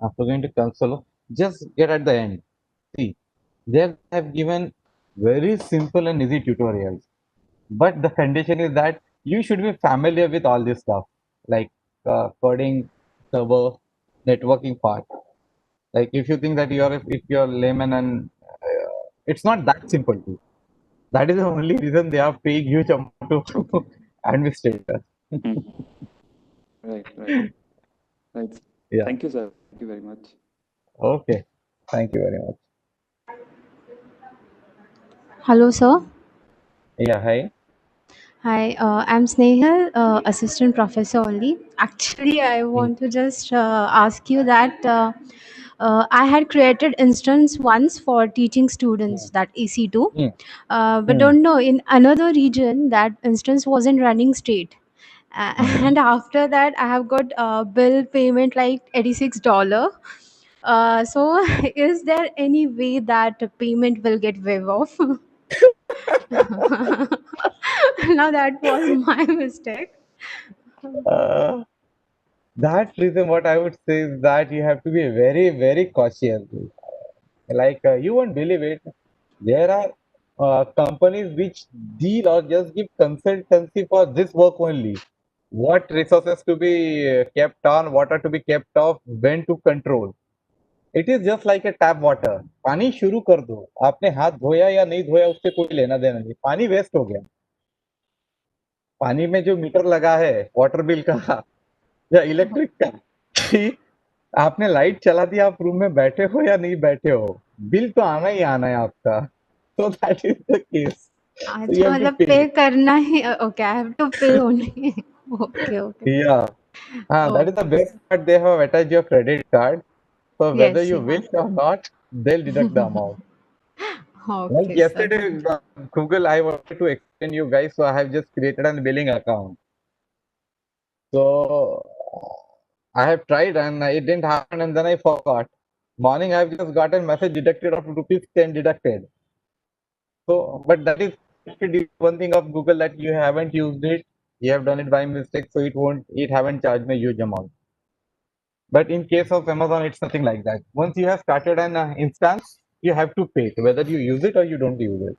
After going to console, just get at the end. See, they have given very simple and easy tutorials. But the condition is that you should be familiar with all this stuff, like coding, server, networking part. Like if you think that if you're layman and it's not that simple too. That is the only reason they are paying huge amount to administrators. Mm. Right, right, right. Yeah. Thank you, sir. Thank you very much. Okay. Thank you very much. Hello, sir. Yeah, hi. Hi, I'm Snehal, assistant professor only. Actually, I Hmm. want to just ask you that I had created instance once for teaching Hmm. students, that EC2, Hmm. but Hmm. don't know, in another region that instance wasn't running straight. Hmm. And after that, I have got bill payment like $86. So, is there any way that payment will get waived off? Now that was my mistake. Uh, that reason, what I would say is that you have to be very, very cautious. Like you won't believe it. There are companies which deal or just give consultancy for this work only. What resources to be kept on, what are to be kept off, when to control. It is just like a tap water पानी शुरू कर दो आपने हाथ धोया या नहीं धोया उससे कोई लेना देना नहीं पानी वेस्ट हो गया पानी में जो मीटर लगा है वाटर बिल का या इलेक्ट्रिक का कि आपने लाइट चला दिया आप रूम में बैठे हो या नहीं बैठे हो बिल तो आना ही आना है आपका so that is the case so you अच्छा have to मतलब pay पे करना ही ओके आई हैव टू पे only okay okay yeah that is the okay best part they have attached your credit card so whether yes you या wish or not they'll deduct the amount. Like okay sir yesterday, Google, I wanted to explain you guys, so I have just created a billing account. So I have tried and it didn't happen, and then I forgot. Morning, I've just got a message deducted of rupees 10 deducted. So, but that is one thing of Google that you haven't used it, you have done it by mistake, so it haven't charged me a huge amount. But in case of Amazon, it's nothing like that. Once you have started an instance, you have to pay it, whether you use it or you don't use it.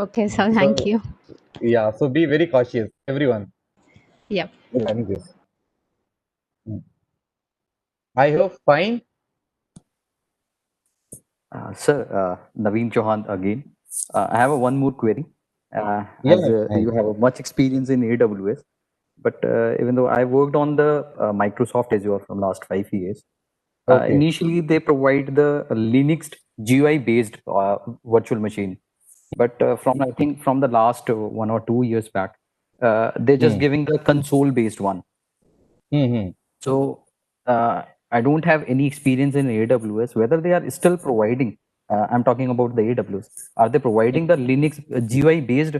Okay sir thank So you yeah, so be very cautious, everyone, yup regarding this. I hope fine. Sir, Naveen Chauhan again. I have one more query. Yeah, As fine. you have a much experience in AWS, but even though I worked on the Microsoft Azure from last 5 years, Okay. initially they provide the Linux GUI based virtual machine, but from I think from the last 1 or 2 years back, they're just Hmm. giving the console based one. Hmm. So I don't have any experience in AWS. Whether they are still providing, I'm talking about the AWS. Are they providing the Linux GUI based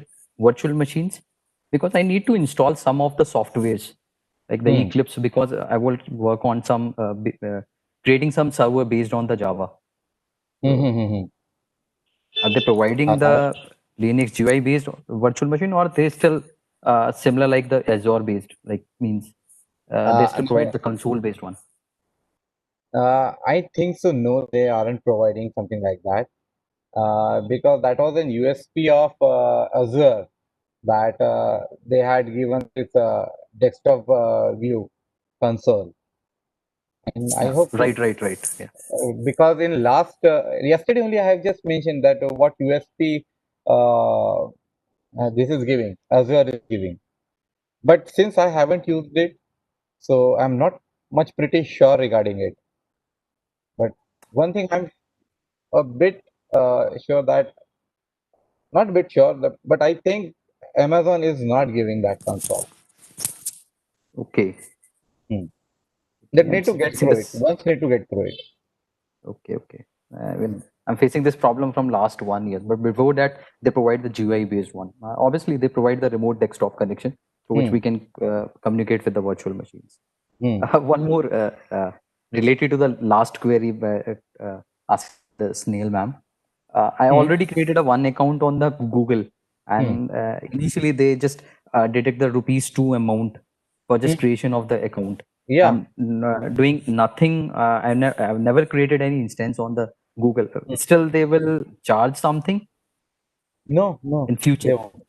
virtual machines? Because I need to install some of the softwares like the Hmm. Eclipse because I will work on some creating some server based on the Java. Hmm. So Hmm. are they providing Uh, the Linux GUI based virtual machine or they still similar like the Azure based like means they still provide so the console based one? I think so. No, they aren't providing something like that. Because that was an USP of Azure that they had given this desktop view console. And I Yeah, hope right. Yeah. because in last yesterday only I have just mentioned that what USP this is giving, Azure is giving. But since I haven't used it, so I'm not much pretty sure regarding it. But one thing I'm a bit sure that, not a bit sure, but I think Amazon is not giving that console. Okay. Hmm. That Okay. I'm need to get facing through it. this. Once need to get through it. Okay. I'm facing this problem from last 1 year, but before that, they provide the GUI based one. Obviously, they provide the remote desktop connection through which Hmm. we can communicate with the virtual machines. Hmm. One more related to the last query by asked the Snail ma'am. I Hmm. already created a one account on the Google, Hmm. and initially they just detect the rupees 2 amount for Hmm. just creation of the account. Yeah. I'm doing nothing. I've never created any instance on the Google. Hmm. Still, they will charge something No, no, in future. they won't.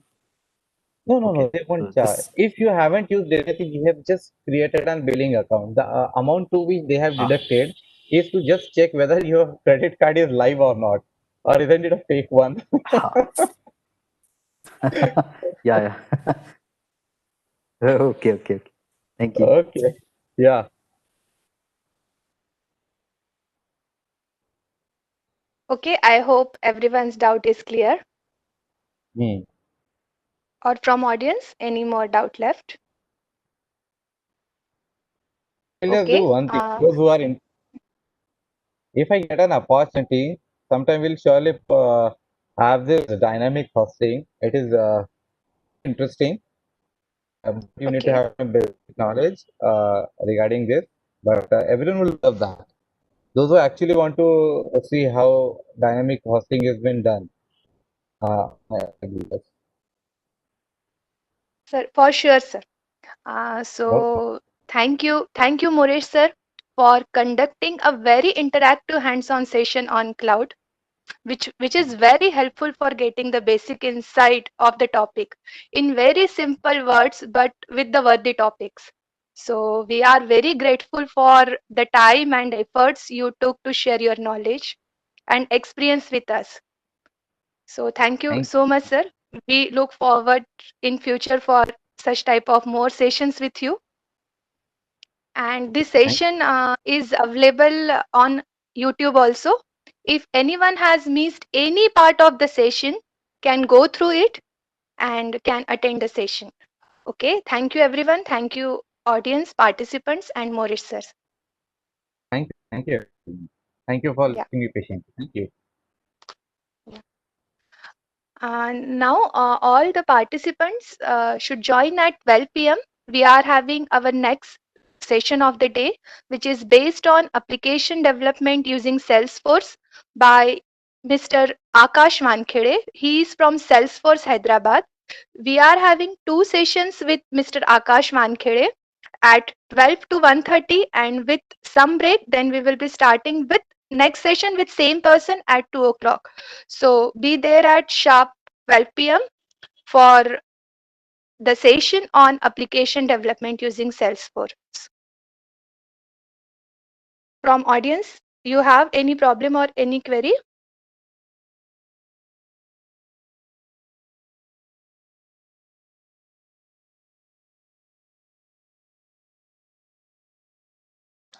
No, no, no, Okay, they won't so charge. this. If you haven't used anything, you have just created a billing account. The amount to which they have Ah, deducted is to just check whether your credit card is live or not, or isn't it a fake one? ah. Yeah. Okay. Thank you. Okay. Yeah. Okay, I hope everyone's doubt is clear. Hmm. Or from audience, any more doubt left? We'll just do Okay. one thing. Those who are in, if I get an opportunity, sometime we'll surely have this dynamic hosting. It is interesting. You need to Okay. have some basic knowledge regarding this, but everyone will love that. Those who actually want to see how dynamic hosting has been done. I believe this. Sir, for sure, sir. Okay. Thank you, Muresh sir, for conducting a very interactive hands-on session on cloud, which is very helpful for getting the basic insight of the topic in very simple words, but with the worthy topics. So we are very grateful for the time and efforts you took to share your knowledge and experience with us. So thank you Thank so much, sir. We look forward in future for such type of more sessions with you. And this thank session is available on YouTube also. If anyone has missed any part of the session, can go through it and can attend the session. Okay, thank you everyone. Thank you audience, participants and Maurice sir. thank you. Thank you for Yeah. listening patiently. Thank you. Now, all the participants should join at 12 p.m. We are having our next session of the day, which is based on application development using Salesforce by Mr. Akash Wankhede. He is from Salesforce, Hyderabad. We are having two sessions with Mr. Akash Wankhede at 12 to 1:30, and with some break, then we will be starting with next session with same person at 2 o'clock. So be there at sharp 12 p.m. for the session on application development using Salesforce. From audience, you have any problem or any query?